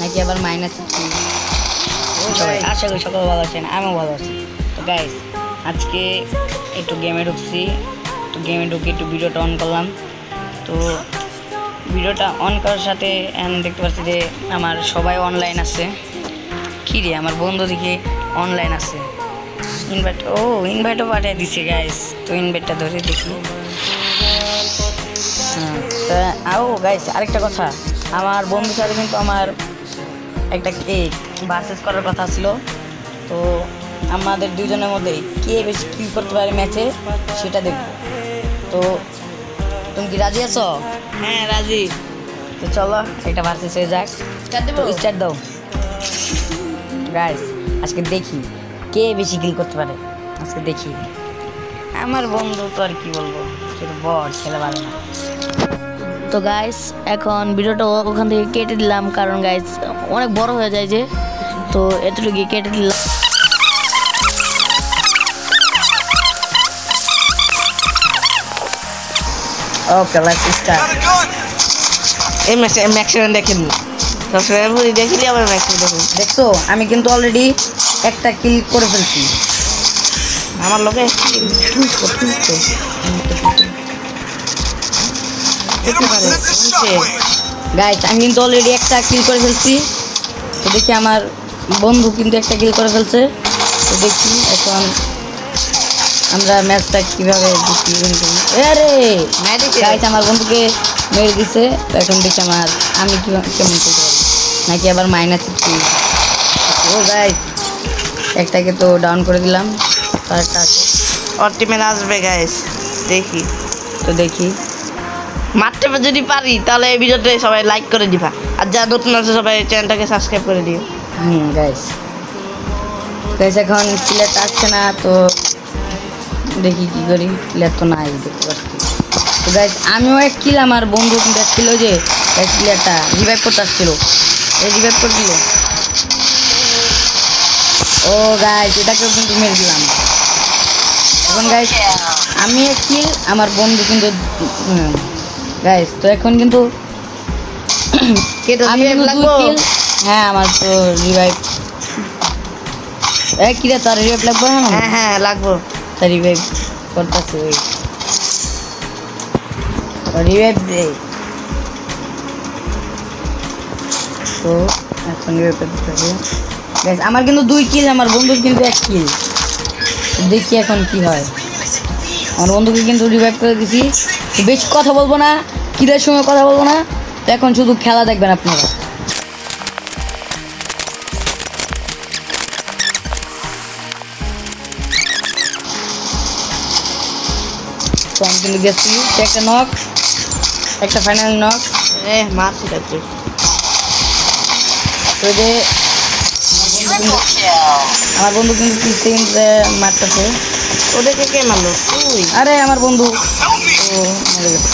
নাকি আবার মাইনাস সবাই আশা করি সকলে ভালো আছেন, আমিও ভালো আছি। তো গাইস আজকে একটু গেমে ঢুকছি, তো গেমে ঢুকে একটু ভিডিওটা অন করলাম। তো ভিডিওটা অন করার সাথে দেখতে পাচ্ছি যে আমার সবাই অনলাইন আছে। কী রে আমার বন্ধু দিকে অনলাইন আছে, ইনভাইটও পাঠিয়ে দিছে গাইস। তো ইনভাইটটা ধরে দেখি। গাইস আরেকটা কথা, আমার বন্ধুর সাথে কিন্তু আমার একটা ভার্সেস করার কথা ছিল। তো আমাদের দুজনের মধ্যে কে বেশি কি করতে পারে ম্যাচে সেটা দেখব। তো তুমি কি রাজি আছো? হ্যাঁ রাজি। তো চলো একটা ভার্সেস হয়ে যাক। স্টার্ট দাও গাইস। আজকে দেখি কে বেশি কিল করতে পারে। আজকে দেখি। আমার বন্ধু তো আর কি বলবো, সেটা বট, খেলে ভালো না। তো গাইস এখন ভিডিওটা ওখান থেকে কেটে দিলাম, কারণ গাইস অনেক বড় হয়ে যায় যে, তো এতটুকু কেটে দিলাম। Okay let's start. এই ম্যাক্সিমাম দেখেন, সবসময় দেখিলি আবার ম্যাক্সিমাম দেখুন। দেখছো আমি কিন্তু অলরেডি একটা কিল করে ফেলছি। আমার লোকে গাইস আমি কিন্তু অলরেডি একটা কিল করে ফেলছি। তো দেখি আমার বন্ধু কিন্তু একটা কিল করে ফেলছে। তো দেখি এখন আমরা ম্যাচটা কীভাবে জিতি। গাইস আমার বন্ধুকে মেরে দিছে। তো এখন দেখি আমি কেমন খেলতে পারি, নাকি আবার মাইনাস। ও গাইস একটাকে তো ডাউন করে দিলাম, আরেকটা আছে ওর টিমে আসবে গাইস। দেখি তো দেখি মারতে যদি পারি তাহলে এই ভিডিওতে সবাই লাইক করে দিবা, আর যা নতুন আছে সবাই চ্যানেলটাকে সাবস্ক্রাইব করে দিও। গাইস এখন প্লেয়ারটা আসছে না, তো দেখি কি করি। প্লেয়ার তো নাই দেখতে পাচ্ছি। তো গাইস আমিও এক কিল, আমার বন্ধু কিন্তু এক ছিল যে এক প্লেয়ারটা রিভাইভ করতে আসছিল, এই রিভাইভ করে দিল। ও গাইস এটাকেও কিন্তু মেরে দিলাম। এখন গাইস আমি এক কিল, আমার বন্ধু কিন্তু গাইস। তো এখন কিন্তু আমি কিন্তু 2 কিল। হ্যাঁ আমার তো রিভাইভ কিরে, তার রিভাইভ লাগবে। হ্যাঁ হ্যাঁ লাগবো। তার রিভাইভ করতেছে, ওই রিভাইভ দে। তো এখন রিভাইভ করতেছে গাইস। আমার কিন্তু 2 কিল, আমার বন্ধুর কিন্তু 1 কিল। দেখি এখন কি হয়। আমার বন্ধুকে কিন্তু রিভাইভ করে দিছি। বেশি কথা বলবো না, কিলের সময় কথা বলবো না। তো এখন শুধু খেলা দেখবেন আপনারা। তো আমি কিন্তু গেছি একটা নক, একটা ফাইনাল নক। মারছি তাকে। তো যে আমার বন্ধু কিন্তু 30 সেকেন্ডে মারতেছে। ওদেরকে কে মারলো? তুই? আরে আমার বন্ধু তো মরে গেছে।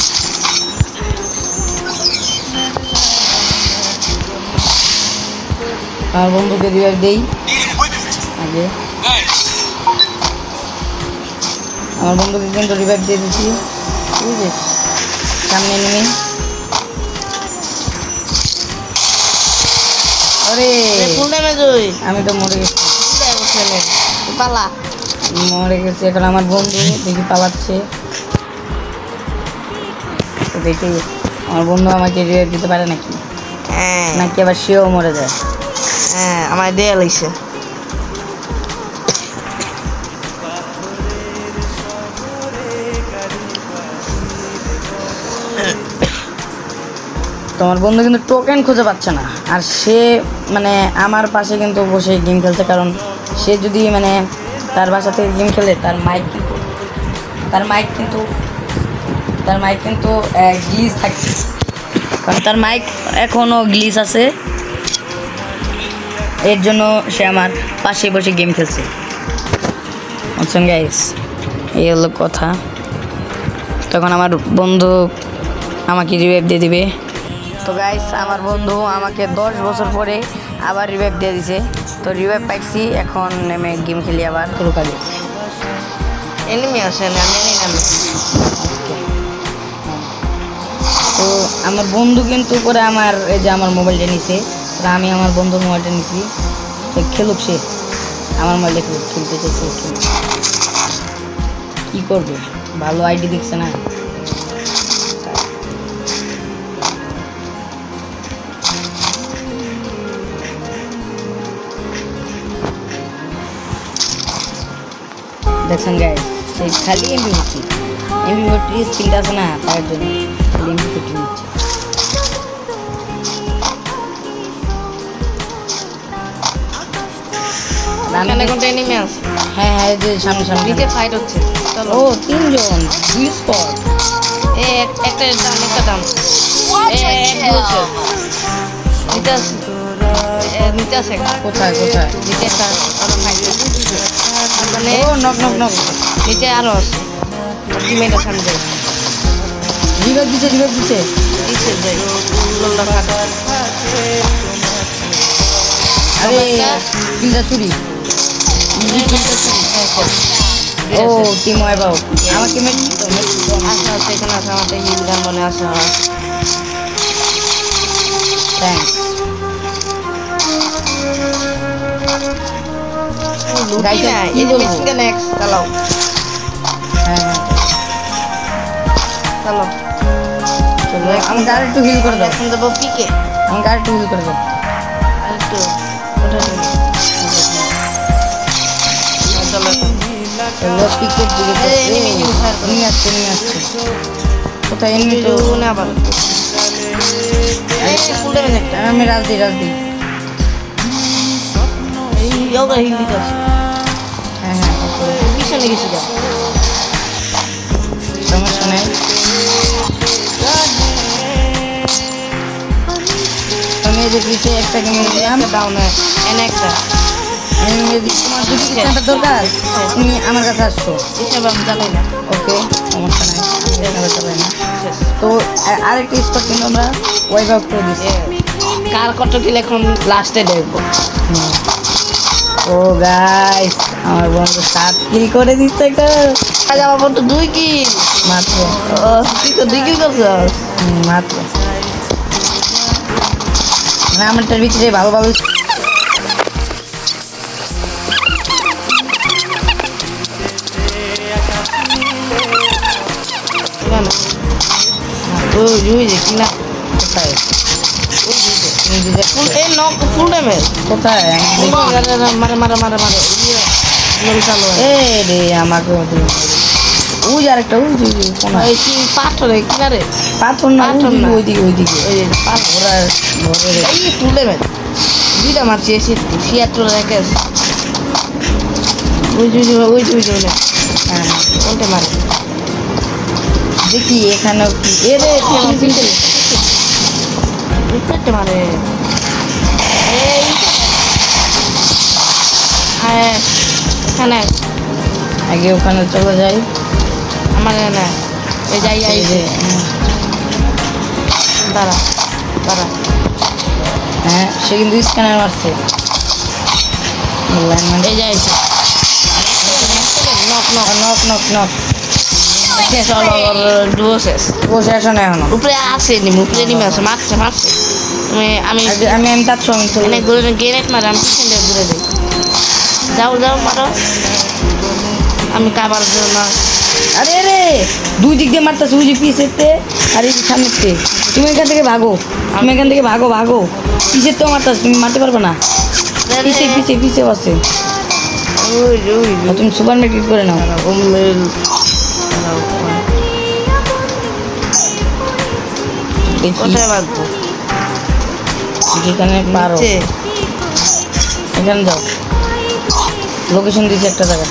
আমার বন্ধুকে রিভাইভ দেই আগে। আমার বন্ধুকে কিন্তু রিভাইভ দিয়ে দিচ্ছি। বুঝলি সামনে নেমে। আরে ফুল ড্যামেজ হই। আমি তো মরে গেছি। পালা মরে গেছি। এখন আমার বন্ধু দেখি পালাচ্ছে। তো দেখি আমার বন্ধু আমাকে রিভাইভ দিতে পারে নাকি, নাকি আবার সেও মরে যায়। হ্যাঁ আমার দেয়া লাগছে। তোমার বন্ধু কিন্তু টোকেন খুঁজে পাচ্ছে না, আর সে মানে আমার পাশে কিন্তু বসে গেম খেলছে। কারণ সে যদি মানে তার বাসা থেকে গেম খেলে, তার মাইক কিন্তু গ্লিচ থাকছে। কারণ তার মাইক এখনও গ্লিচ আছে, এর জন্য সে আমার পাশে বসে গেম খেলছে। বুঝছেন গাইস, এই হলো কথা। তখন আমার বন্ধু আমাকে রিভাইভ দিয়ে দিবে। তো গাইস আমার বন্ধু আমাকে 10 বছর পরে আবার রিভাইভ দিয়ে দিছে। তো রিভাইভ পাইছি, এখন নেমে গেম খেলি আবার শুরু করি। এনিমি আছে না, আমি নামি। তো আমার বন্ধু কিন্তু পরে আমার এই যে আমার মোবাইলটা নিছে। আমি আমার বন্ধুর মোবাইলটা নিচ্ছি, তো খেলুক সে, আমার মোবাইলে খেলুক, খেলতে চাইছে কি করবে, ভালো আইডি দেখছে না। দেখছেন গাইস, সেই খালি এমবি40 স্কিলটা আছে না, তার জন্য খালি এমবি40 নিচ্ছে। এখানে কোনটা এনিমি আছে? হ্যাঁ হ্যাঁ, যে সামনে সামনে নিচে ফাইট হচ্ছে। চলো। ও 3 জন, 2 স্পট। একটা ডান একটা ডান। নিচে আছে। নিচে আছে। কোথায় কোথায়? নিচে একটা আরো ফাইট হচ্ছে। মানে ও নক নক নক, নিচে আরো আছে। টিমমেট আছে সামনে। রিভাইভ দিছে নিচে যাই। লোলা ফাটা। আরে কিলটা চুরি। ও টিম ওয়াইপ আউট। আমাকে মেট তো আচ্ছা আচ্ছা, এখানে আছে আমাদের হিল গান মনে আছে। থ্যাঙ্কস গাইস, এই যে মেশিন গান এক্স চালাও। হ্যাঁ হ্যাঁ চলো চলো, আমি গাড়ি একটু হিল করে দাও। এখন যাবো পিকে। আমি গাড়ি একটু হিল করে দাও। আরেকটু ওটা নিয়ে চলো চলো পিকের দিকে নিয়ে আসছে কোথায় এনিমি তো না আবার এই ফুল ড্যামেজ একটা। আমি রাজদি এই যোগা হিল দিতে আছে। হ্যাঁ হ্যাঁ পিছনে গেছি যা সমস্যা নেই। আমি এই যে পিছে একটা গেমে দিলাম ডাউন এনে একটা আমি তোমার যদি কিসের দরকার তুমি আমার কাছে আসছো। হিসাব আমি জানি না। ওকে সমস্যা নাই, আমি চালাই না। তো আরেকটা স্পট কিন্তু আমরা ওয়াইপ আউট করে দিচ্ছি। কার কত কিল এখন লাস্টে দেখবো। ও গাইস, আমার বন্ধু 7 কিল করে দিচ্ছে গো। আজ আমার বন্ধু 2 কিল মাত্র। ও তুই তো 2 কিল করছিস মাত্র, মানে আমারটার ভিতরে ভালো ভালো ওই যে কি না কোথায় এই নক ফুল ড্যামেজ কোথায় মারে মারে মারে মারে মেরে চালু এ রে আমাকে ওই আরেকটা ওই কোনা এই কি পাথরে কিনারে পাথর না, পাথর না। ওইদিকে এই যে পাথর আর ঘরের এই ফুল ড্যামেজ দুইটা মারছি এসে ছিয়াত্তর রেখে আছে। ওই যে হ্যাঁ কোনটা মারে দেখি এখানেও কি এ রে কোনটা মারে এই হ্যাঁ এখানে আগে ওখানে চলে যাই। আমার না এই যাই এই যে দাঁড়া দাঁড়া হ্যাঁ, সে কিন্তু স্ক্যানার মারছে। এই যাইছে knock knock knock knock knock চলো ডুয়ো শেষ ও শেষ হয় না এখনো। উপরে আছে উপরে নেমে আছে মারছে আমি আমি চাচ্ছি আমি তো এনে গ্রেনেড মারে আমি পিছন দিয়ে ঘুরে যাই। যাও মারো আমি কাবার জন্য। আরে রে দুই দিক দিয়ে মারতেছে, বুঝি পিছেতে আর এই সামনেতে। তুমি এখান থেকে ভাগো, ভাগো পিছের তো মারতেছে, তুমি মারতে পারবে না। পিছে আছে। তুমি সুপার মার্কেট করে নাও। কোথায় বাঁধবো যেখানে পারো এখানে যাও। লোকেশন দিয়েছি একটা জায়গা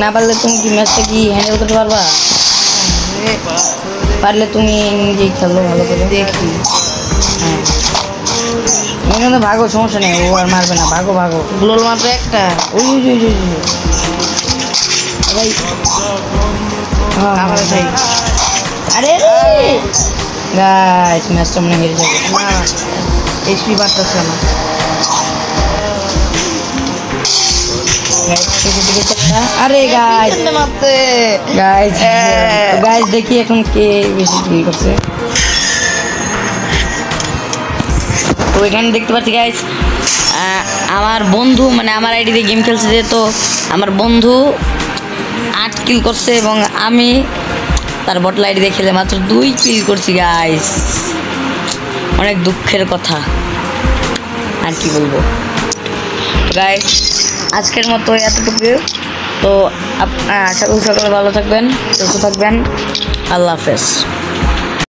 না, পারলে তুমি কি ম্যাচটা কি হ্যান্ডেল করতে পারবা? পারলে তুমি নিজেই খেলো ভালো করে। দেখি হ্যাঁ এখানে ভাগো, সমস্যা নেই, ও আর মারবে না। ভাগো গ্লোল মারবে একটা ওই ভাই আবার যাই। আরে গাইস ম্যাচটা মনে হেরে যাবে। না এইচপি বাড়তেছে না। আরে গাইস দেখি এখন কে বেশি কিল করছে। তো এখানে দেখতে পাচ্ছি গাইস আমার বন্ধু মানে আমার আইডিতে গেম খেলছে, যে তো আমার বন্ধু 8 কিল করছে এবং আমি তার বটল আইডি দিয়ে খেলে মাত্র 2 কিল করছি গাইস। অনেক দুঃখের কথা, আর কি বলবো গাইস। আজকের মতো এতটুকু। তো আশা করি সকলে ভালো থাকবেন, সুস্থ থাকবেন। আল্লাহ হাফেজ।